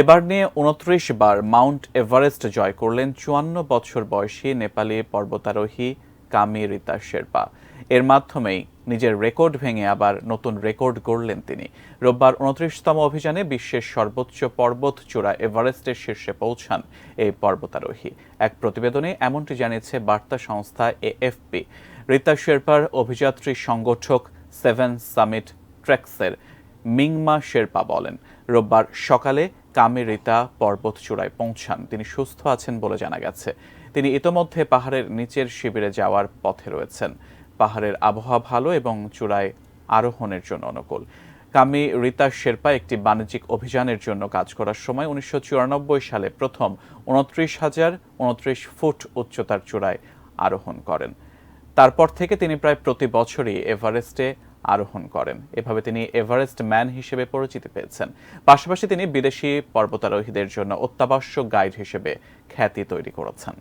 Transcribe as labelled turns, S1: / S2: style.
S1: এবার নিয়ে ২৯ বার Mount Everest জয় করলেন ৫৪ বছর বয়সী নেপালি পর্বতারোহী কামি রিতা শেরপা। এর মাধ্যমেই নিজের রেকর্ড ভেঙে আবার নতুন রেকর্ড গড়লেন তিনি। রোববার ২৯তম অভিযানে বিশ্বের সর্বোচ্চ পর্বতচূড়া এভারেস্টের শীর্ষে পৌঁছান এই পর্বতারোহী। এক প্রতিবেদনে এমনটি জানিয়েছে বার্তা সংস্থা এএফপি। রিতা শেরপার অভিযাত্রী সংগঠক সেভেন সামিট ট্রেক্সের মিংমা শেরপা বলেন, রোববার সকালে কামি রিতা পর্বতচূড়ায় পৌঁছান। তিনি সুস্থ আছেন বলে জানা গেছে। তিনি ইতোমধ্যে পাহাড়ের নিচের শিবিরে যাওয়ার পথে রয়েছেন। পাহাড়ের আবহাওয়া ভালো এবং চূড়ায় আরোহণের জন্য অনুকূল। কামি রিতা শেরপা একটি বাণিজ্যিক অভিযানের জন্য কাজ করার সময় ১৯৯৪ সালে প্রথম ২৯,০২৯ ফুট উচ্চতার চূড়ায় আরোহণ করেন। তারপর থেকে তিনি প্রায় প্রতি বছরই এভারেস্টে আরোহণ করেন। এভাবে তিনি এভারেস্ট ম্যান হিসেবে পরিচিতি পেয়েছেন। পাশাপাশি তিনি বিদেশি পর্বতারোহীদের জন্য অত্যাবশ্যক গাইড হিসেবে খ্যাতি তৈরি করেছেন।